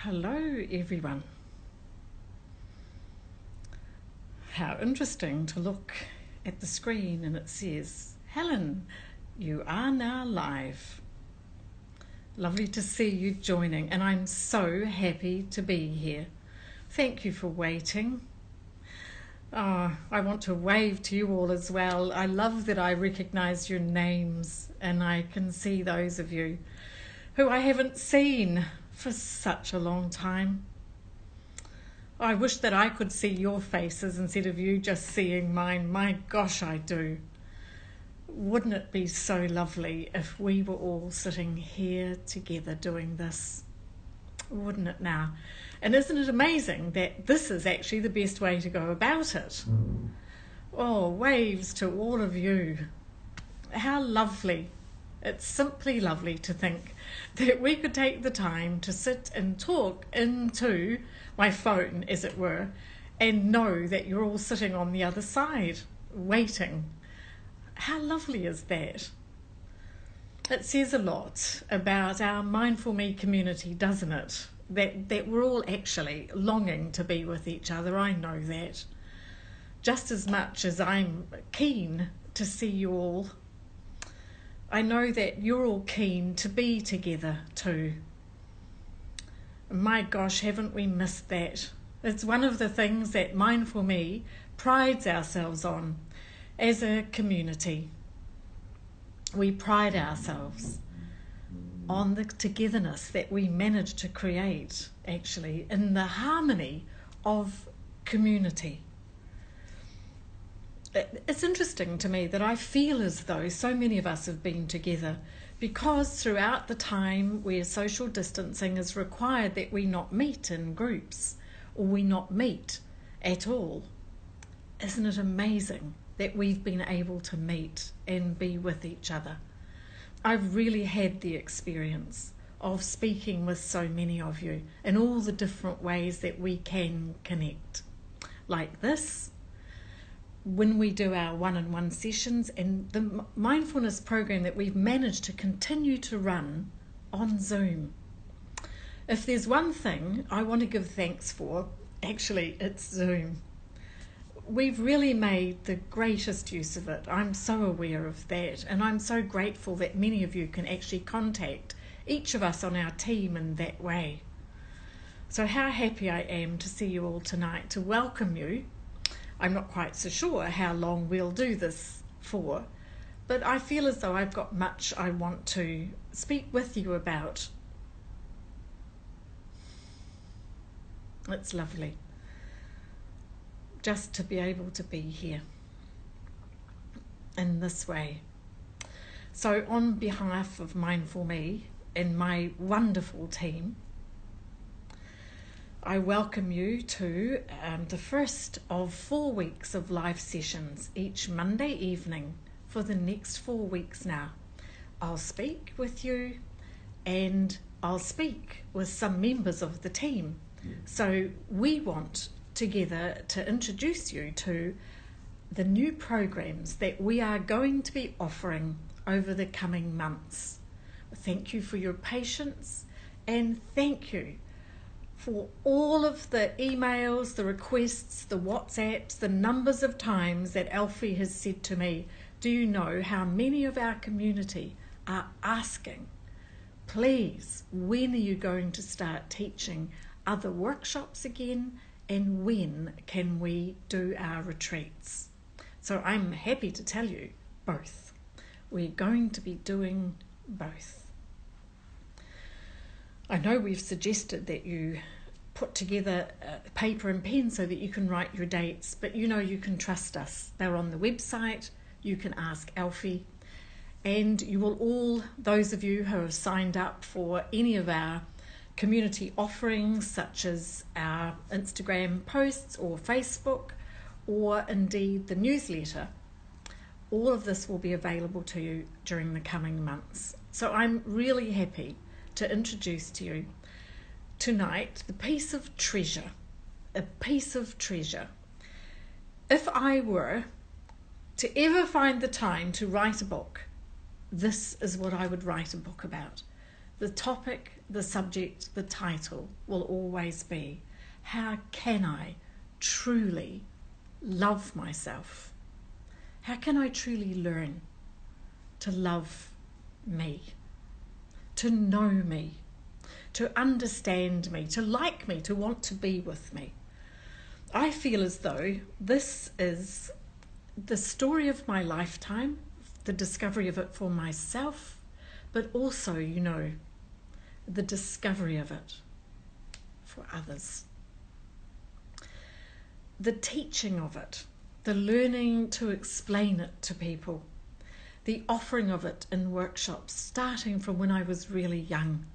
Hello everyone. How interesting to look at the screen and it says, Helen, you are now live. Lovely to see you joining, and I'm so happy to be here. Thank you for waiting. Oh, I want to wave to you all as well. I love that I recognise your names and I can see those of you who I haven't seen for such a long time. I wish that I could see your faces instead of you just seeing mine. My gosh, I do. Wouldn't it be so lovely if we were all sitting here together doing this? Wouldn't it now? And isn't it amazing that this is actually the best way to go about it? Oh, waves to all of you. How lovely. It's simply lovely to think that we could take the time to sit and talk into my phone, as it were, and know that you're all sitting on the other side, waiting. How lovely is that? It says a lot about our Mindful Me community, doesn't it? That we're all actually longing to be with each other. I know that. Just as much as I'm keen to see you all, I know that you're all keen to be together too. My gosh, haven't we missed that? It's one of the things that Mindful Me prides ourselves on as a community. We pride ourselves on the togetherness that we manage to create, actually, in the harmony of community. It's interesting to me that I feel as though so many of us have been together because throughout the time where social distancing is required that we not meet in groups or we not meet at all. Isn't it amazing that we've been able to meet and be with each other? I've really had the experience of speaking with so many of you in all the different ways that we can connect, like this, when we do our one-on-one sessions, and the mindfulness program that we've managed to continue to run on Zoom. If there's one thing I want to give thanks for, actually it's Zoom. We've really made the greatest use of it. I'm so aware of that, and I'm so grateful that many of you can actually contact each of us on our team in that way. So how happy I am to see you all tonight, to welcome you. I'm not quite so sure how long we'll do this for, but I feel as though I've got much I want to speak with you about. It's lovely just to be able to be here in this way. So on behalf of Mindful Me and my wonderful team, I welcome you to the first of 4 weeks of live sessions each Monday evening for the next 4 weeks now. I'll speak with you and I'll speak with some members of the team. So we want together to introduce you to the new programs that we are going to be offering over the coming months. Thank you for your patience, and thank you for all of the emails, the requests, the WhatsApps, the numbers of times that Alfie has said to me, do you know how many of our community are asking, please, when are you going to start teaching other workshops again, and when can we do our retreats? So I'm happy to tell you both. We're going to be doing both. I know we've suggested that you put together paper and pen so that you can write your dates, but you know you can trust us. They're on the website. You can ask Alfie, and you will all, those of you who have signed up for any of our community offerings, such as our Instagram posts or Facebook, or indeed the newsletter, all of this will be available to you during the coming months. So I'm really happy to introduce to you tonight the piece of treasure, a piece of treasure. If I were to ever find the time to write a book, this is what I would write a book about. The topic, the subject, the title will always be, how can I truly love myself? How can I truly learn to love me, to know me, to understand me, to like me, to want to be with me? I feel as though this is the story of my lifetime, the discovery of it for myself, but also, the discovery of it for others. The teaching of it, the learning to explain it to people, the offering of it in workshops, starting from when I was really young.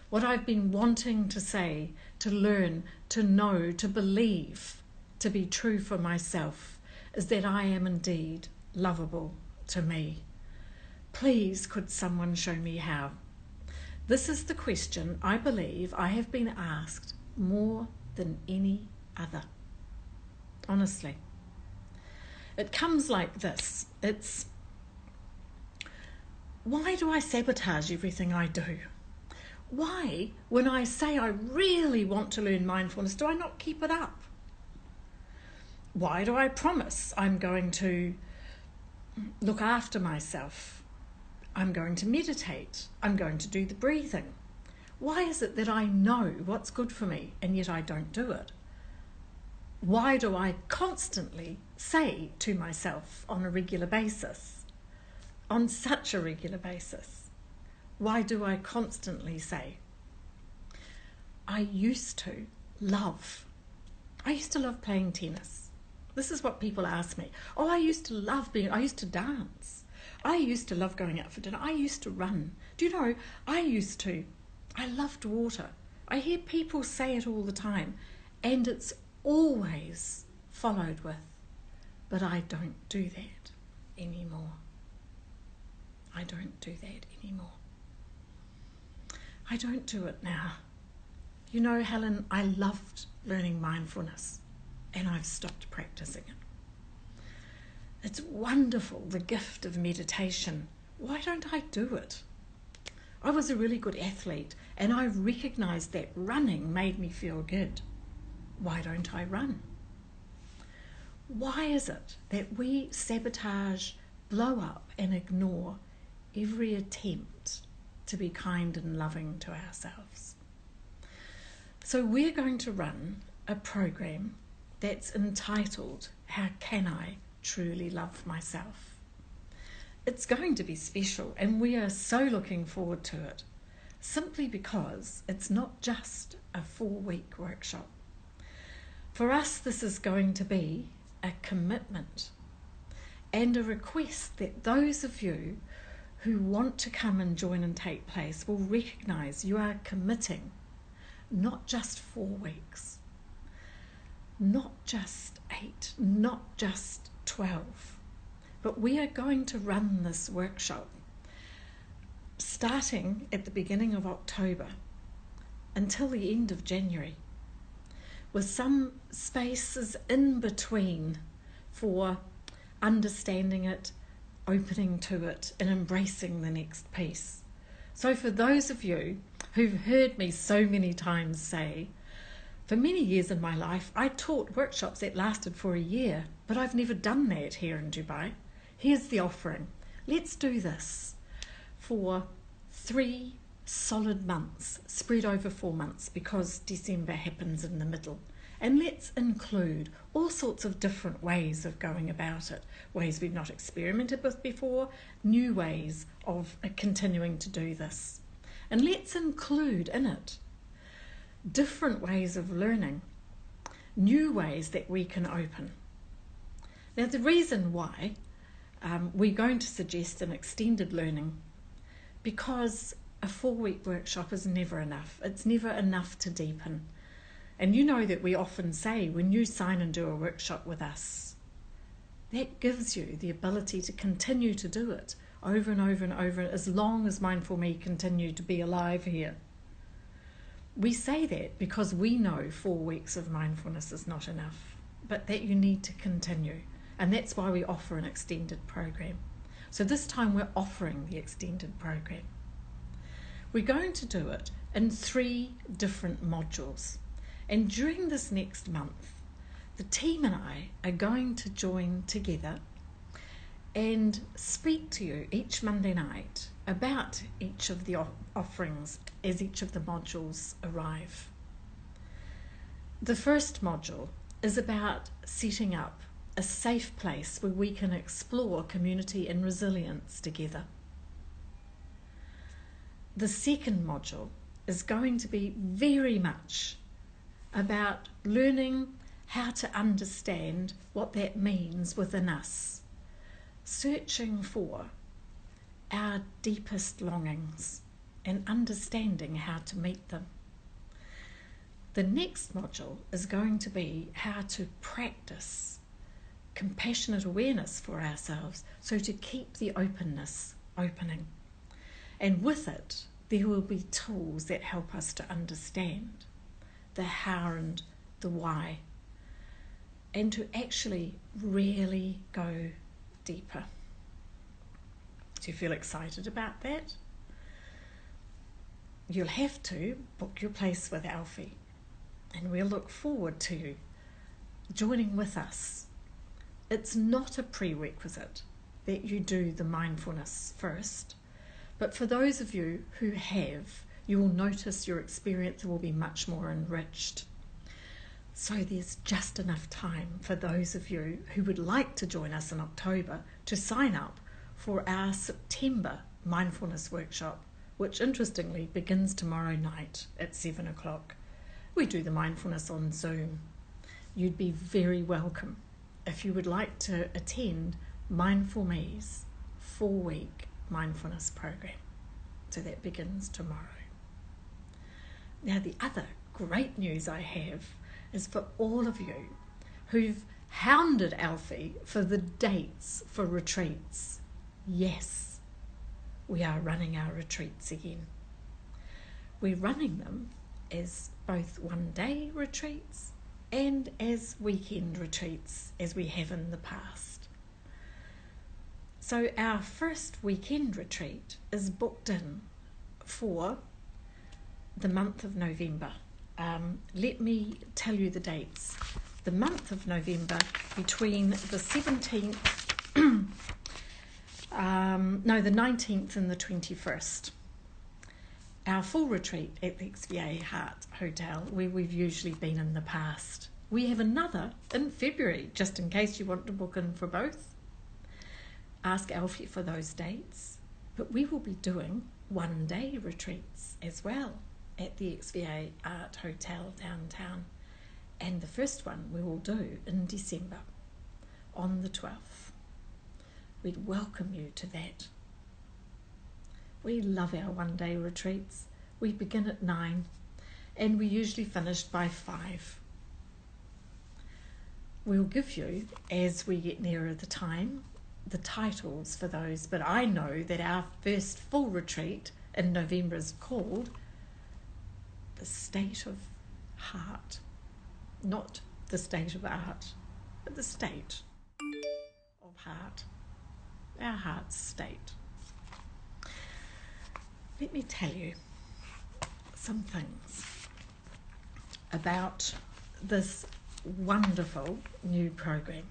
What I've been wanting to say, to learn, to know, to believe, to be true for myself, is that I am indeed lovable to me. Please, could someone show me how? This is the question I believe I have been asked more than any other. Honestly. It comes like this. It's, why do I sabotage everything I do? Why, when I say I really want to learn mindfulness, do I not keep it up? Why do I promise I'm going to look after myself? I'm going to meditate. I'm going to do the breathing. Why is it that I know what's good for me and yet I don't do it? Why do I constantly say to myself on a regular basis, on such a regular basis, why do I constantly say, I used to love playing tennis. This is what people ask me. Oh, I used to dance. I used to love going out for dinner. I used to run. Do you know, I loved water. I hear people say it all the time, and it's always followed with, but I don't do that anymore. I don't do that anymore. I don't do it now. You know, Helen, I loved learning mindfulness and I've stopped practicing it. It's wonderful, the gift of meditation. Why don't I do it? I was a really good athlete and I recognised that running made me feel good. Why don't I run? Why is it that we sabotage, blow up and ignore every attempt to be kind and loving to ourselves? So we're going to run a program that's entitled, How Can I Truly Love Myself? It's going to be special and we are so looking forward to it, simply because it's not just a 4-week workshop. For us, this is going to be a commitment and a request that those of you who want to come and join and take place will recognise you are committing not just 4 weeks, not just 8, not just 12, but we are going to run this workshop starting at the beginning of October until the end of January, with some spaces in between for understanding it, opening to it and embracing the next piece. So for those of you who've heard me so many times say, for many years in my life I taught workshops that lasted for a year, but I've never done that here in Dubai. Here's the offering. Let's do this for 3 solid months, spread over 4 months, because December happens in the middle. And let's include all sorts of different ways of going about it, ways we've not experimented with before, new ways of continuing to do this. And let's include in it different ways of learning, new ways that we can open. Now, the reason why we're going to suggest an extended learning, because a 4-week workshop is never enough. It's never enough to deepen. And you know that we often say when you sign and do a workshop with us, that gives you the ability to continue to do it over and over and over, as long as Mindful Me continue to be alive here. We say that because we know 4 weeks of mindfulness is not enough, but that you need to continue. And that's why we offer an extended program. So this time we're offering the extended program. We're going to do it in 3 different modules. And during this next month, the team and I are going to join together and speak to you each Monday night about each of the offerings as each of the modules arrive. The first module is about setting up a safe place where we can explore community and resilience together. The second module is going to be very much about learning how to understand what that means within us, searching for our deepest longings and understanding how to meet them. The next module is going to be how to practice compassionate awareness for ourselves, so to keep the openness opening. And with it, there will be tools that help us to understand the how and the why, and to actually really go deeper. Do you feel excited about that? You'll have to book your place with Alfie, and we'll look forward to you joining with us. It's not a prerequisite that you do the mindfulness first, but for those of you who have, you will notice your experience will be much more enriched. So there's just enough time for those of you who would like to join us in October to sign up for our September mindfulness workshop, which interestingly begins tomorrow night at 7 o'clock. We do the mindfulness on Zoom. You'd be very welcome if you would like to attend Mindful Me's 4-week mindfulness program. So that begins tomorrow. Now, the other great news I have is for all of you who've hounded Alfie for the dates for retreats. Yes, we are running our retreats again. We're running them as both one-day retreats and as weekend retreats, as we have in the past. So our first weekend retreat is booked in for the month of November. Let me tell you the dates. The month of November, between the 17th, the 19th and the 21st. Our full retreat at the XVA Heart Hotel, where we've usually been in the past. We have another in February, just in case you want to book in for both. Ask Alfie for those dates. But we will be doing one-day retreats as well at the XVA Art Hotel downtown. And the first one we will do in December, on the 12th. We'd welcome you to that. We love our one-day retreats. We begin at 9 and we usually finish by 5. We'll give you, as we get nearer the time, the titles for those, but I know that our first full retreat in November is called The State of Heart. Not the state of art, but the state of heart. Our heart's state. Let me tell you some things about this wonderful new program.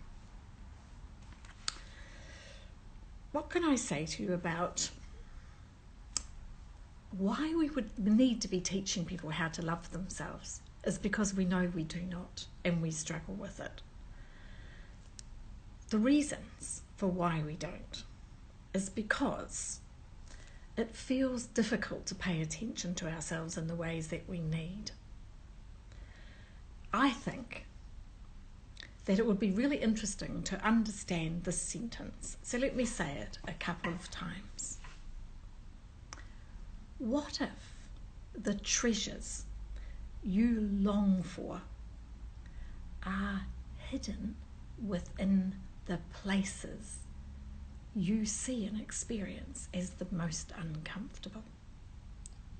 What can I say to you about why we would need to be teaching people how to love themselves? Is because we know we do not, and we struggle with it. The reasons for why we don't is because it feels difficult to pay attention to ourselves in the ways that we need. I think that it would be really interesting to understand this sentence. So let me say it a couple of times. What if the treasures you long for are hidden within the places you see and experience as the most uncomfortable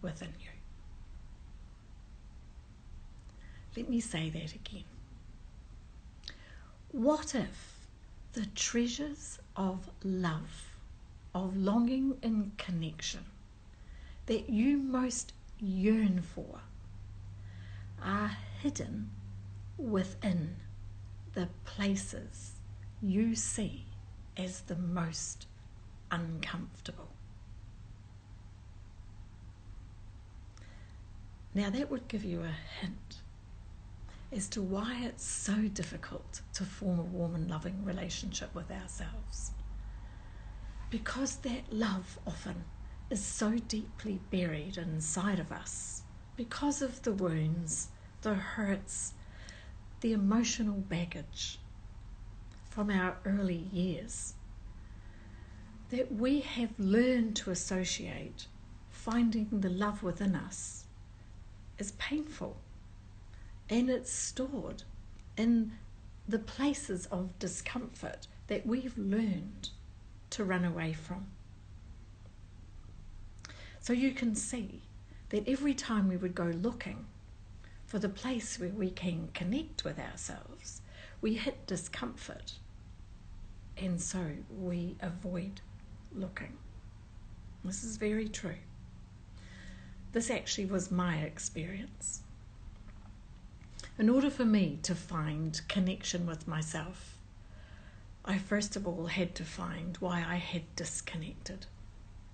within you? Let me say that again. What if the treasures of love, of longing and connection that you most yearn for are hidden within the places you see as the most uncomfortable. Now that would give you a hint as to why it's so difficult to form a warm and loving relationship with ourselves. Because that love often is so deeply buried inside of us, because of the wounds, the hurts, the emotional baggage from our early years, that we have learned to associate finding the love within us as painful, and it's stored in the places of discomfort that we've learned to run away from. So you can see that every time we would go looking for the place where we can connect with ourselves, we hit discomfort, and so we avoid looking. This is very true. This actually was my experience. In order for me to find connection with myself, I first of all had to find why I had disconnected.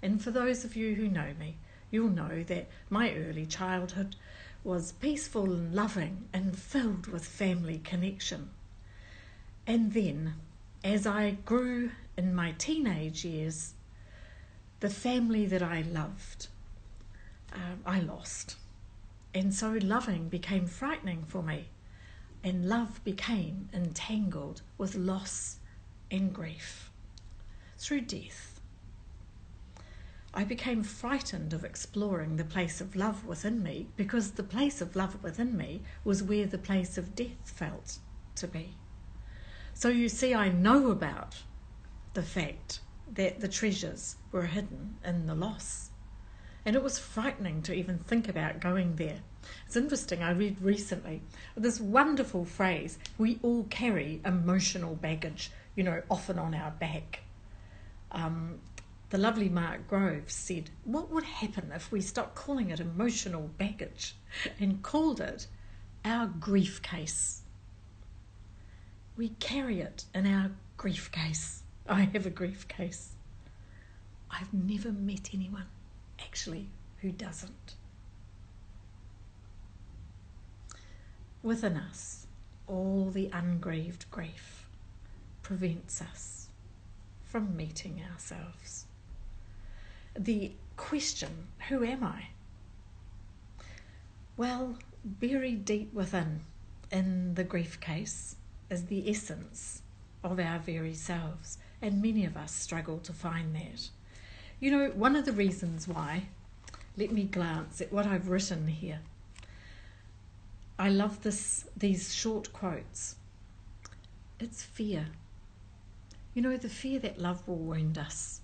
And for those of you who know me, you'll know that my early childhood was peaceful and loving and filled with family connection. And then, as I grew in my teenage years, the family that I loved, I lost. And so loving became frightening for me, and love became entangled with loss and grief through death. I became frightened of exploring the place of love within me, because the place of love within me was where the place of death felt to be. So you see, I know about the fact that the treasures were hidden in the loss. And it was frightening to even think about going there. It's interesting, I read recently this wonderful phrase, we all carry emotional baggage, often on our back. The lovely Mark Groves said, what would happen if we stopped calling it emotional baggage and called it our grief case? We carry it in our grief case. I have a grief case. I've never met anyone actually who doesn't. Within us, all the ungrieved grief prevents us from meeting ourselves. The question, who am I? Well, buried deep within, in the grief case, is the essence of our very selves, and many of us struggle to find that. One of the reasons why, let me glance at what I've written here. I love these short quotes. It's fear. The fear that love will wound us.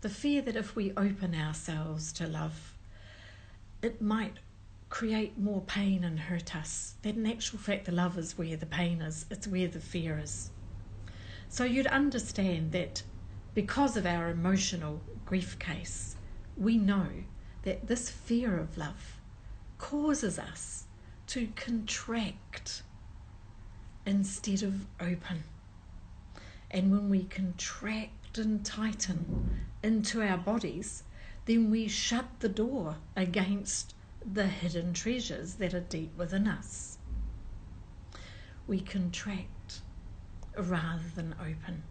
The fear that if we open ourselves to love, it might create more pain and hurt us. That in actual fact the love is where the pain is, it's where the fear is. So you'd understand that because of our emotional grief case, we know that this fear of love causes us to contract instead of open. And when we contract and tighten into our bodies, then we shut the door against the hidden treasures that are deep within us. We contract rather than open.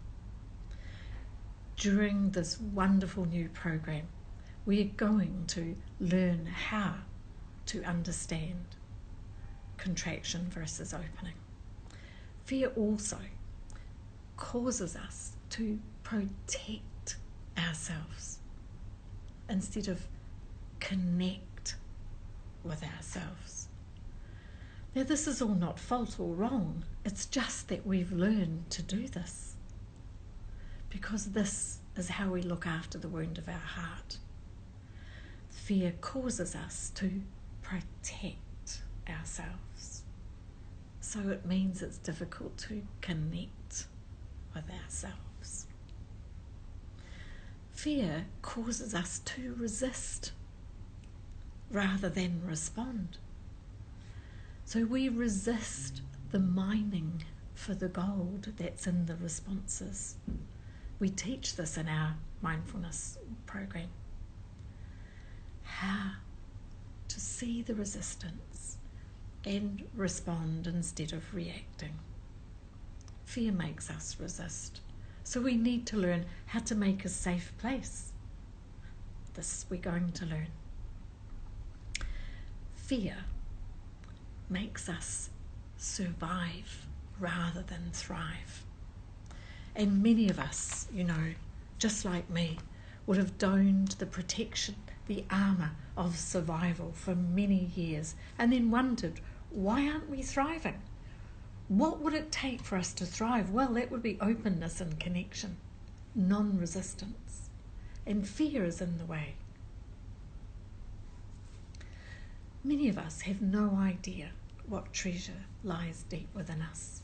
During this wonderful new program, we are going to learn how to understand contraction versus opening. Fear also causes us to protect ourselves instead of connect with ourselves. Now, this is all not fault or wrong. It's just that we've learned to do this, because this is how we look after the wound of our heart. Fear causes us to protect ourselves. So it means it's difficult to connect with ourselves. Fear causes us to resist rather than respond. So we resist the mining for the gold that's in the responses. We teach this in our mindfulness program. How to see the resistance and respond instead of reacting. Fear makes us resist. So we need to learn how to make a safe place. This we're going to learn. Fear makes us survive rather than thrive. And many of us, just like me, would have donned the protection, the armour of survival for many years and then wondered, why aren't we thriving? What would it take for us to thrive? Well, that would be openness and connection, non-resistance. And fear is in the way. Many of us have no idea what treasure lies deep within us.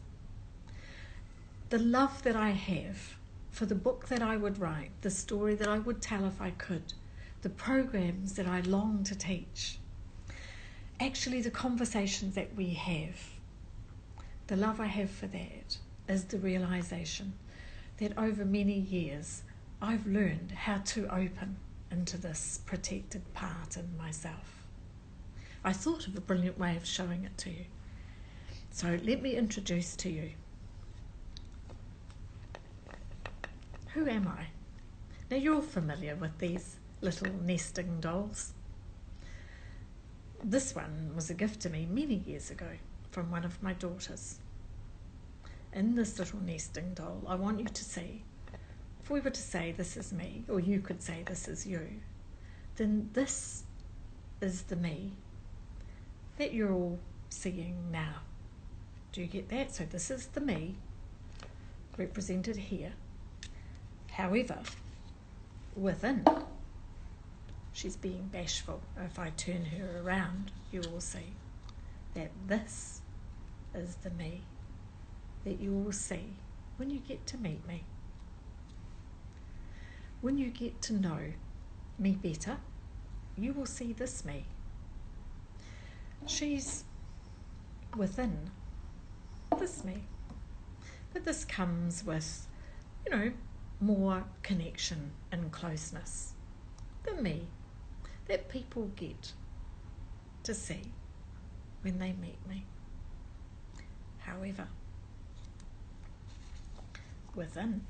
The love that I have for the book that I would write, the story that I would tell if I could, the programs that I long to teach, actually the conversations that we have, the love I have for that is the realisation that over many years I've learned how to open into this protected part in myself. I thought of a brilliant way of showing it to you. So let me introduce to you. Who am I? Now you're familiar with these little nesting dolls. This one was a gift to me many years ago from one of my daughters. In this little nesting doll, I want you to see, if we were to say this is me, or you could say this is you, then this is the me that you're all seeing now. Do you get that? So this is the me represented here. However, within, she's being bashful. If I turn her around, you will see that this is the me that you will see when you get to meet me. When you get to know me better, you will see this me. She's within this me. But this comes with, more connection and closeness. The me that people get to see when they meet me. However, within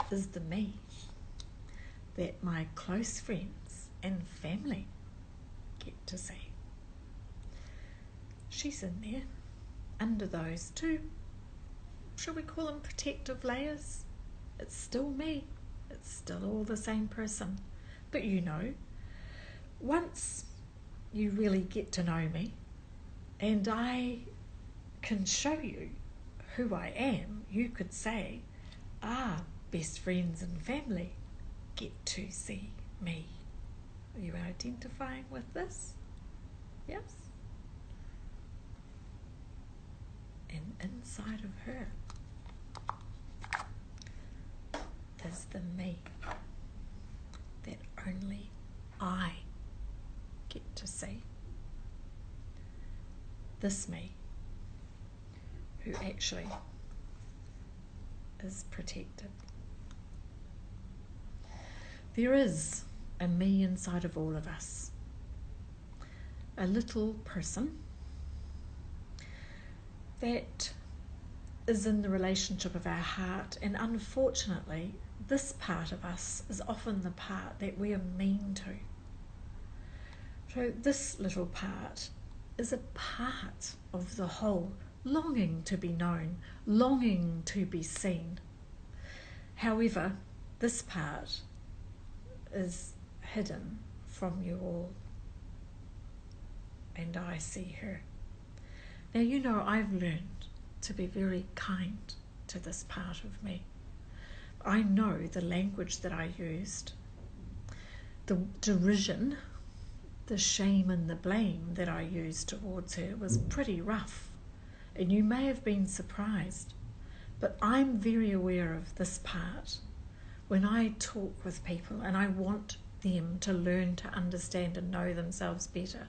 is the me that my close friends and family get to see. She's in there under those two, shall we call them protective layers? It's still me. It's still all the same person. But once you really get to know me and I can show you who I am, you could say, best friends and family get to see me. Are you identifying with this? Yes? And inside of her is the me that only I get to see. This me who actually is protected. There is a me inside of all of us, a little person that is in the relationship of our heart, and unfortunately this part of us is often the part that we are mean to. So this little part is a part of the whole, longing to be known, longing to be seen. However, this part is hidden from you all, and I see her. Now I've learned to be very kind to this part of me. I know the language that I used, the derision, the shame and the blame that I used towards her was pretty rough, and you may have been surprised, but I'm very aware of this part when I talk with people and I want them to learn to understand and know themselves better.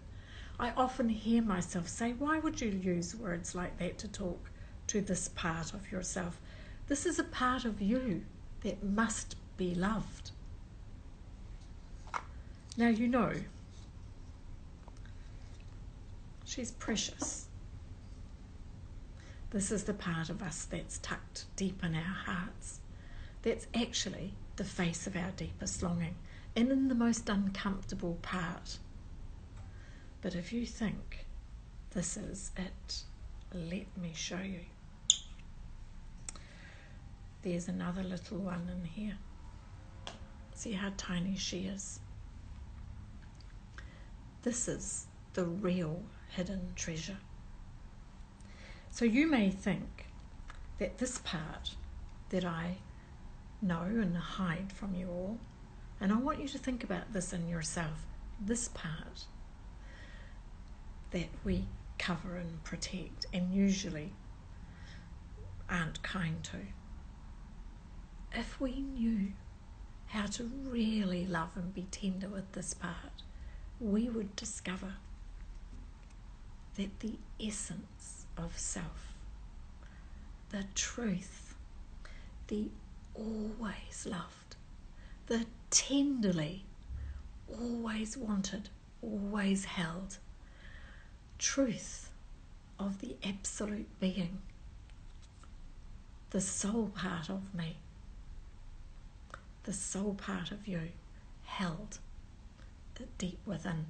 I often hear myself say, why would you use words like that to talk to this part of yourself? This is a part of you that must be loved. Now you know, she's precious. This is the part of us that's tucked deep in our hearts. That's actually the face of our deepest longing, and in the most uncomfortable part. But if you think this is it, let me show you. There's another little one in here. See how tiny she is? This is the real hidden treasure. So you may think that this part that I know and hide from you all, and I want you to think about this in yourself, this part that we cover and protect and usually aren't kind to. If we knew how to really love and be tender with this part, we would discover that the essence of self, the truth, the always loved, the tenderly always wanted, always held truth of the absolute being, the soul part of me, the soul part of you, held deep within,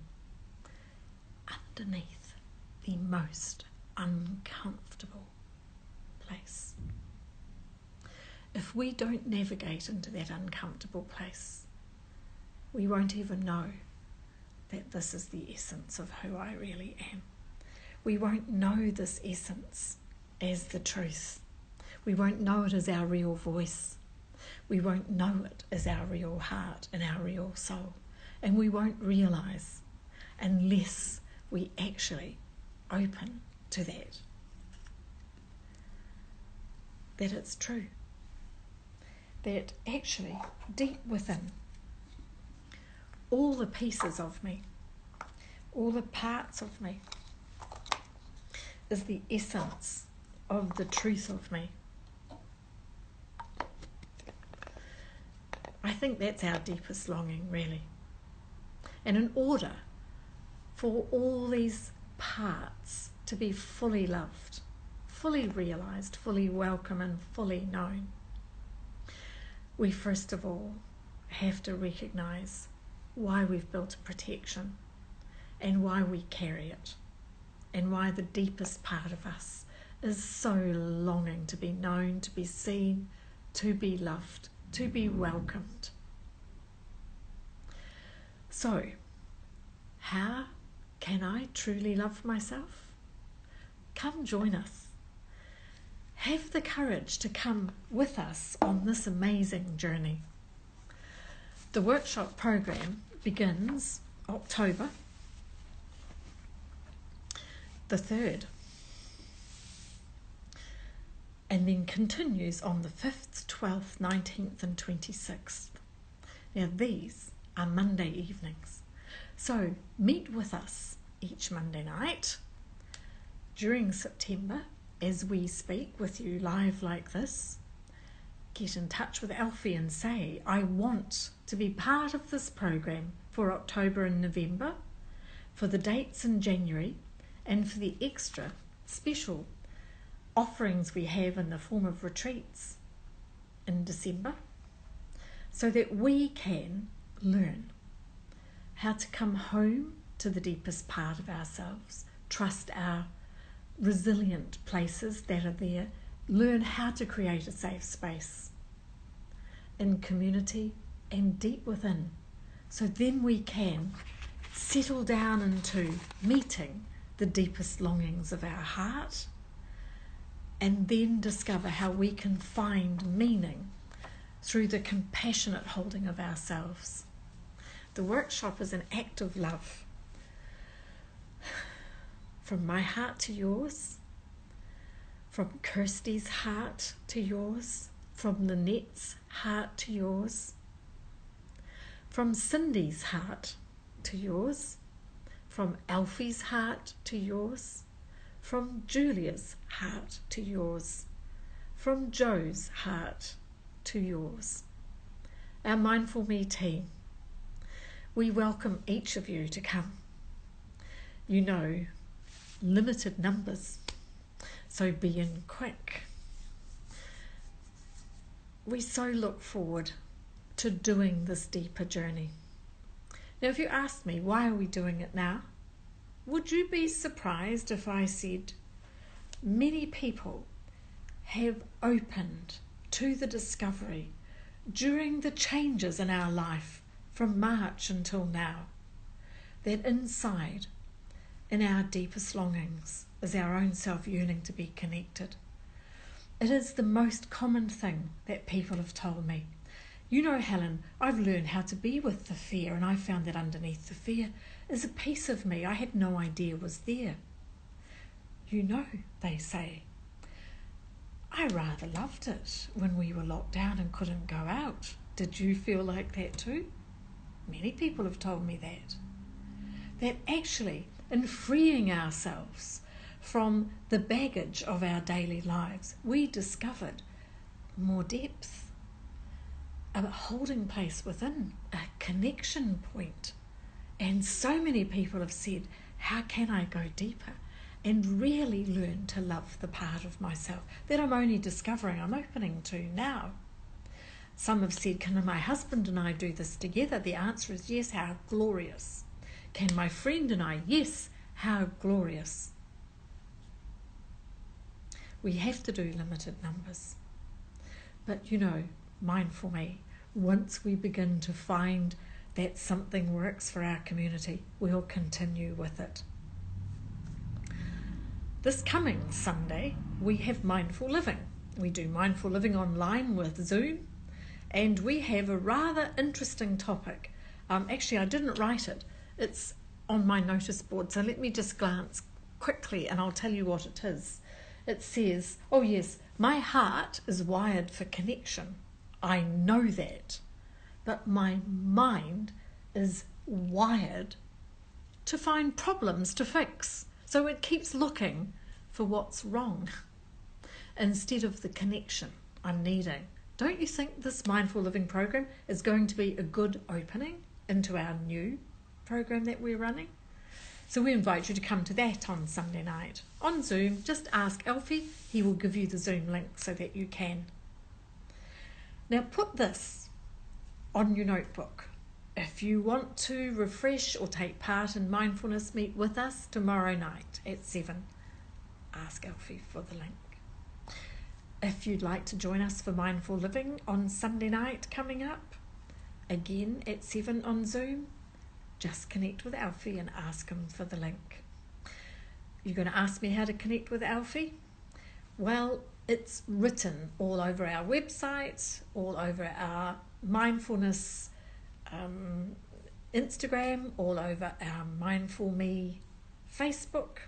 underneath the most uncomfortable place. If we don't navigate into that uncomfortable place, we won't even know that this is the essence of who I really am. We won't know this essence as the truth. We won't know it as our real voice. We won't know it as our real heart and our real soul. And we won't realise unless we actually open to that it's true. That actually, deep within, all the pieces of me, all the parts of me, is the essence of the truth of me. I think that's our deepest longing, really. And in order for all these parts to be fully loved, fully realised, fully welcome and fully known, we first of all have to recognise why we've built a protection and why we carry it, and why the deepest part of us is so longing to be known, to be seen, to be loved, to be welcomed. So, how can I truly love myself? Come join us. Have the courage to come with us on this amazing journey. The workshop program begins October the 3rd and then continues on the 5th, 12th, 19th and 26th. Now these are Monday evenings. So meet with us each Monday night during September as we speak with you live like this. Get in touch with Alfie and say, I want to be part of this program for October and November, for the dates in January, and for the extra special offerings we have in the form of retreats in December, so that we can learn how to come home to the deepest part of ourselves, trust our resilient places that are there, learn how to create a safe space in community and deep within, so then we can settle down into meeting the deepest longings of our heart, and then discover how we can find meaning through the compassionate holding of ourselves. The workshop is an act of love. From my heart to yours, from Kirsty's heart to yours, from Lynette's heart to yours, from Cindy's heart to yours, from Alfie's heart to yours, from Julia's heart to yours, from Joe's heart to yours. Our Mindful Me team, we welcome each of you to come. You know, limited numbers, so be in quick. We so look forward to doing this deeper journey. Now, if you asked me, why are we doing it now? Would you be surprised if I said many people have opened to the discovery during the changes in our life from March until now, that inside, in our deepest longings, is our own self yearning to be connected. It is the most common thing that people have told me. You know, Helen, I've learned how to be with the fear, and I found that underneath the fear is a piece of me I had no idea was there. You know, they say, I rather loved it when we were locked down and couldn't go out. Did you feel like that too? Many people have told me that. That actually, in freeing ourselves from the baggage of our daily lives, we discovered more depth, a holding place within, a connection point. And so many people have said, how can I go deeper and really learn to love the part of myself that I'm only discovering, I'm opening to now? Some have said, can my husband and I do this together? The answer is yes, how glorious. Can my friend and I? Yes, how glorious. We have to do limited numbers. But you know, Mindful Me, once we begin to find that something works for our community, we'll continue with it. This coming Sunday, we have Mindful Living. We do Mindful Living online with Zoom, and we have a rather interesting topic. Actually, I didn't write it. It's on my notice board, so let me just glance quickly and I'll tell you what it is. It says, oh yes, my heart is wired for connection. I know that. But my mind is wired to find problems to fix. So it keeps looking for what's wrong instead of the connection I'm needing. Don't you think this Mindful Living program is going to be a good opening into our new program that we're running? So we invite you to come to that on Sunday night on Zoom. Just ask Alfie, he will give you the Zoom link so that you can. Now put this on your notebook. If you want to refresh or take part in mindfulness, meet with us tomorrow night at 7. Ask Alfie for the link. If you'd like to join us for Mindful Living on Sunday night coming up, again at 7 on Zoom, just connect with Alfie and ask him for the link. You're going to ask me how to connect with Alfie? Well, it's written all over our website, all over our mindfulness Instagram, all over our Mindful Me Facebook.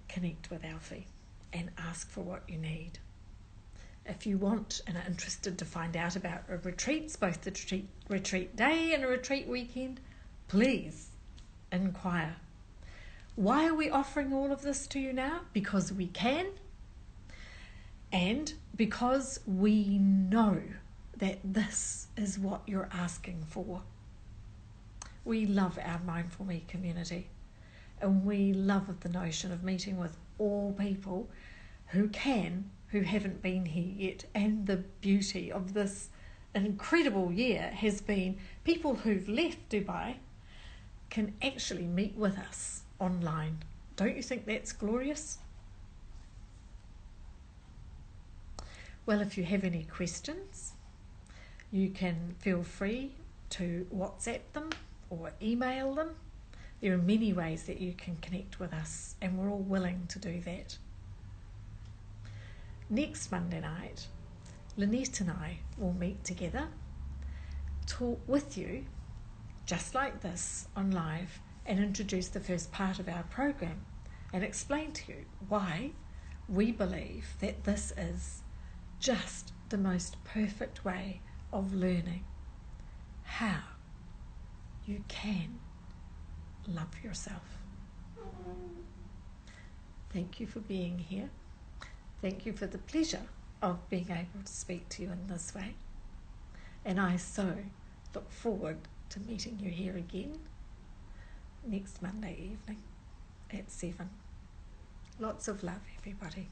Connect with Alfie and ask for what you need. If you want and are interested to find out about retreats, both the retreat day and a retreat weekend, please inquire. Why are we offering all of this to you now? Because we can, and because we know that this is what you're asking for. We love our Mindful Me community, and we love the notion of meeting with all people who haven't been here yet. And the beauty of this incredible year has been people who've left Dubai can actually meet with us online. Don't you think that's glorious? Well, if you have any questions, you can feel free to WhatsApp them or email them. There are many ways that you can connect with us, and we're all willing to do that. Next Monday night, Lynette and I will meet together, talk with you, just like this, on live, and introduce the first part of our program and explain to you why we believe that this is just the most perfect way of learning how you can love yourself. Thank you for being here. Thank you for the pleasure of being able to speak to you in this way. And I so look forward to meeting you here again next Monday evening at 7. Lots of love, everybody.